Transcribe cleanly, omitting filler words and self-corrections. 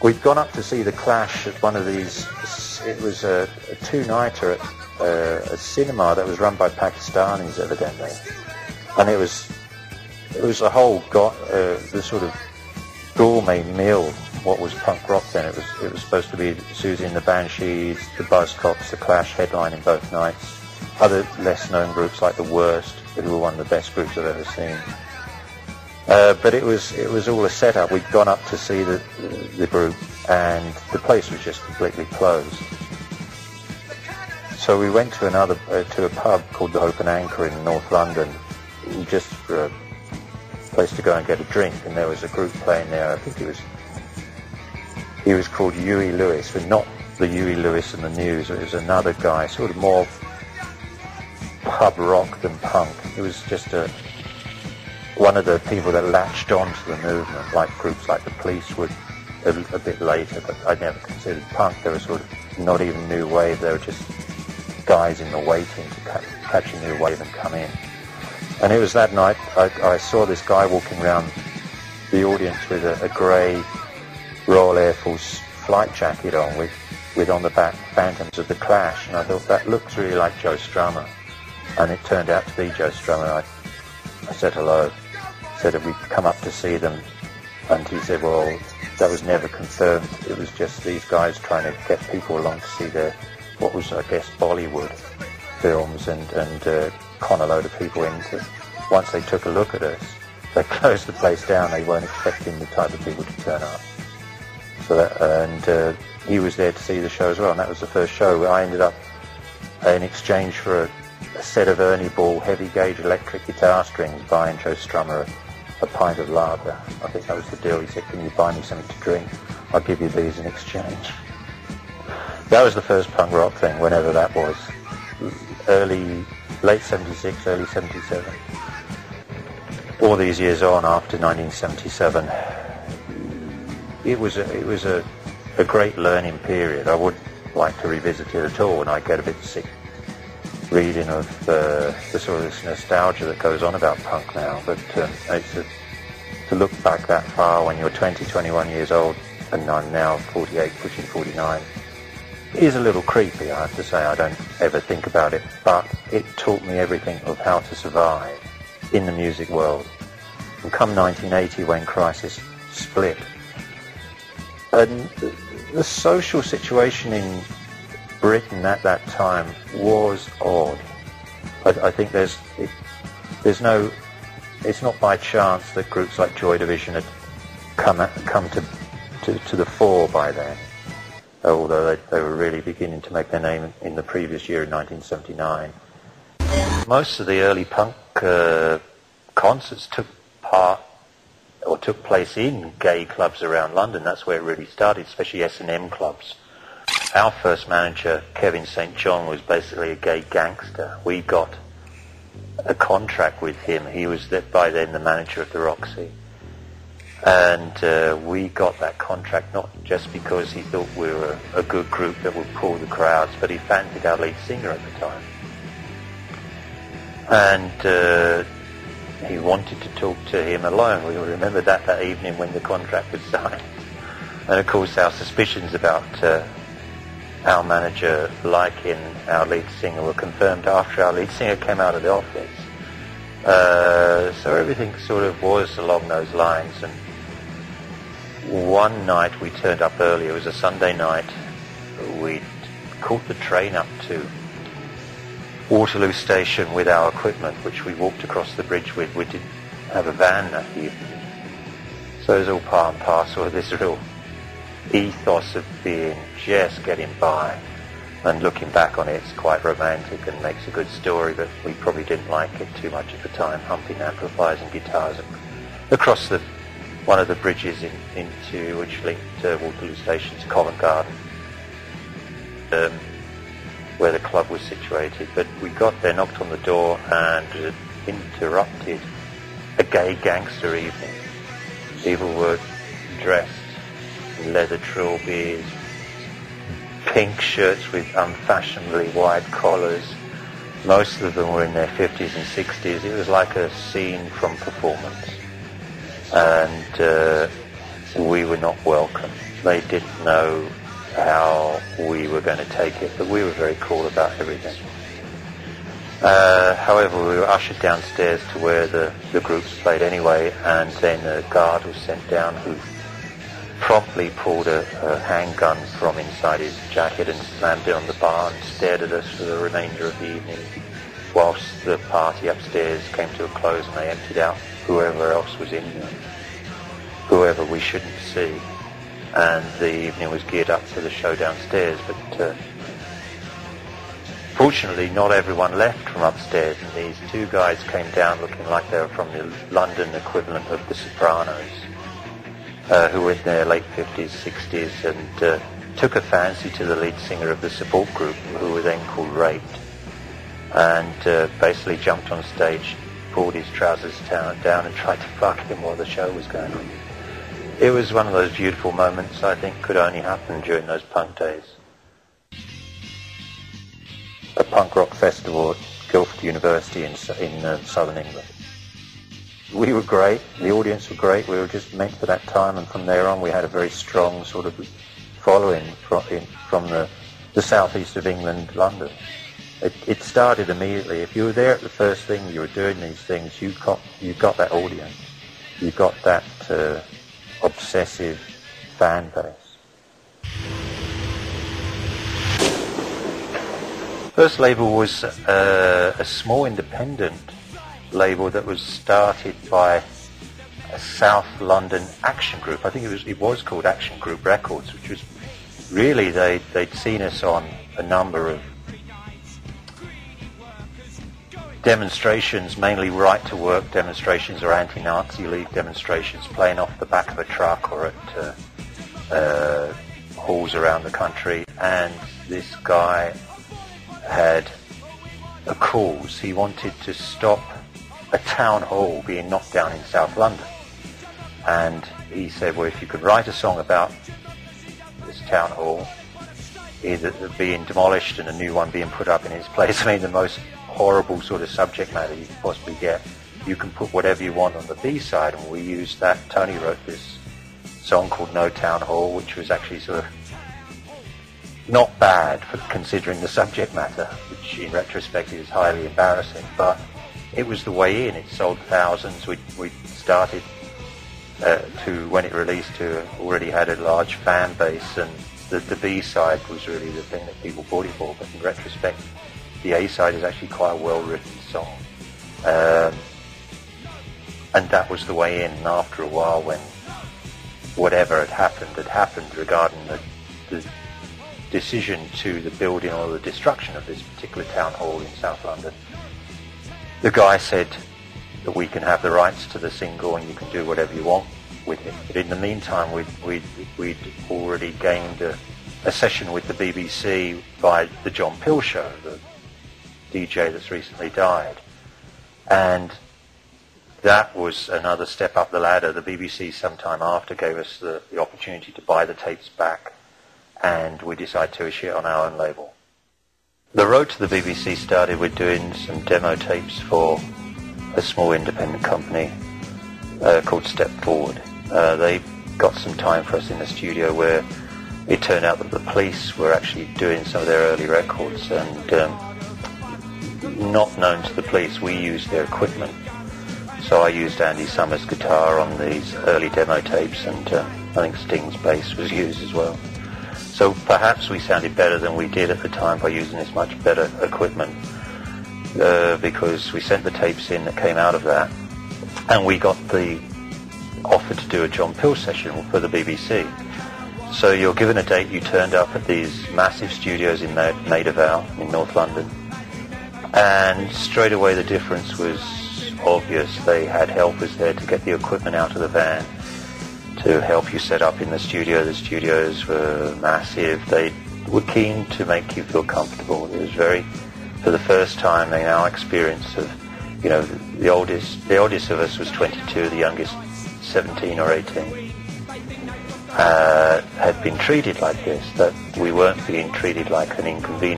We'd gone up to see the Clash at one of these. It was a two-nighter at a cinema that was run by Pakistanis evidently, and it was a whole the sort of gourmet meal. What was punk rock then? It was supposed to be Susie and the Banshees, the Buzzcocks, the Clash headlining both nights. Other less-known groups like the Worst, who were one of the best groups I've ever seen. But it was all a setup. We'd gone up to see the group, and the place was just completely closed. So we went to a pub called the Hope and Anchor in North London, just for a place to go and get a drink. And there was a group playing there. I think he was called Huey Lewis, but not the Huey Lewis in the news. It was another guy, sort of more pub rock than punk. It was just one of the people that latched onto the movement, like groups like the Police would a bit later, but I never considered punk. They were sort of not even new wave. They were just guys in the waiting to catch a new wave and come in. And it was that night I saw this guy walking around the audience with a grey Royal Air Force flight jacket on with on the back Phantoms of the Clash, and I thought that looks really like Joe Strummer, and it turned out to be Joe Strummer. I said hello, said that we'd come up to see them, and he said, well, that was never confirmed. It was just these guys trying to get people along to see what was, I guess, Bollywood films, and con a load of people into. Once they took a look at us, they closed the place down. They weren't expecting the type of people to turn up. So he was there to see the show as well, and that was the first show. I ended up, in exchange for a set of Ernie Ball heavy gauge electric guitar strings, buying Joe Strummer a pint of lager. I think that was the deal. He said, can you buy me something to drink? I'll give you these in exchange. That was the first punk rock thing, whenever that was. Late 76, early 77. All these years on, after 1977, it was a great learning period. I wouldn't like to revisit it at all, and I get a bit sick reading of the sort of this nostalgia that goes on about punk now. But to look back that far when you're 20, 21 years old, and I'm now 48, pushing 49, is a little creepy, I have to say. I don't ever think about it, but it taught me everything of how to survive in the music world. And come 1980, when Crisis split, and the social situation in Britain at that time was odd. I think it's not by chance that groups like Joy Division had come to the fore by then, although they were really beginning to make their name in the previous year in 1979. Most of the early punk concerts took place in gay clubs around London. That's where it really started, especially S&M clubs. Our first manager, Kevin St. John, was basically a gay gangster. We got a contract with him. He was by then the manager of the Roxy. And we got that contract not just because he thought we were a good group that would pull the crowds, but he fancied our lead singer at the time. And he wanted to talk to him alone. We remember that evening when the contract was signed. And of course our suspicions about our manager liking our lead singer were confirmed after our lead singer came out of the office. So everything sort of was along those lines. And one night we turned up early. It was a Sunday night. We caught the train up to Waterloo Station with our equipment, which we walked across the bridge with. We didn't have a van that evening. So it was all part and parcel of this real ethos of being just getting by. And looking back on it, it's quite romantic and makes a good story, but we probably didn't like it too much at the time, humping amplifiers and guitars across one of the bridges into which linked Waterloo Station to Covent Garden, where the club was situated. But we got there, knocked on the door, and interrupted a gay gangster evening. People were dressed in leather trilbies, pink shirts with unfashionably wide collars. Most of them were in their 50s and 60s. It was like a scene from Performance. And we were not welcome. They didn't know how we were going to take it, but we were very cool about everything. However, we were ushered downstairs to where the groups played anyway, and then a guard was sent down who promptly pulled a handgun from inside his jacket and slammed it on the bar and stared at us for the remainder of the evening whilst the party upstairs came to a close and they emptied out whoever else was in there, whoever we shouldn't see. And the evening was geared up for the show downstairs, but fortunately not everyone left from upstairs, and these two guys came down looking like they were from the London equivalent of The Sopranos, who were in their late 50s, 60s, and took a fancy to the lead singer of the support group, who were then called Raped, and basically jumped on stage, pulled his trousers down and tried to fuck him while the show was going on. It was one of those beautiful moments I think could only happen during those punk days. A punk rock festival at Guildford University in southern England. We were great, the audience were great, we were just meant for that time, and from there on we had a very strong sort of following from the southeast of England, London. It started immediately. If you were there at the first thing, you were doing these things, you got that audience, you got that obsessive fan base. First label was a small independent label that was started by a South London action group. I think it was called Action Group Records, which was really they'd seen us on a number of demonstrations, mainly right-to-work demonstrations or anti-Nazi League demonstrations, playing off the back of a truck or at halls around the country. And this guy had a cause. He wanted to stop a town hall being knocked down in South London. And he said, well, if you could write a song about this town hall, either being demolished and a new one being put up in its place, I mean, the most horrible sort of subject matter you could possibly get, you can put whatever you want on the B-side. And we used that. Tony wrote this song called No Town Hall, which was actually sort of not bad for considering the subject matter, which in retrospect is highly embarrassing, but it was the way in. It sold thousands. We started to, when it released, to already had a large fan base, and the B-side was really the thing that people bought it for, but in retrospect the A-side is actually quite a well-written song. And that was the way in. And after a while, when whatever had happened regarding the decision to the building or the destruction of this particular town hall in South London, the guy said that we can have the rights to the single and you can do whatever you want with it. But in the meantime, we'd already gained a session with the BBC by the John Peel Show, the DJ that's recently died. And that was another step up the ladder. The BBC sometime after gave us the opportunity to buy the tapes back, and we decided to issue it on our own label. The road to the BBC started with doing some demo tapes for a small independent company called Step Forward. They got some time for us in the studio where it turned out that the Police were actually doing some of their early records, and not known to the Police, we used their equipment. So I used Andy Summers' guitar on these early demo tapes, and I think Sting's bass was used as well. So perhaps we sounded better than we did at the time by using this much better equipment, because we sent the tapes in that came out of that, and we got the offer to do a John Peel session for the BBC. So you're given a date, you turned up at these massive studios in Maida Vale in North London, and straight away the difference was obvious. They had helpers there to get the equipment out of the van, to help you set up in the studio. The studios were massive. They were keen to make you feel comfortable. It was very, for the first time in our experience of, the oldest of us was 22, the youngest 17 or 18, had been treated like this, that we weren't being treated like an inconvenience.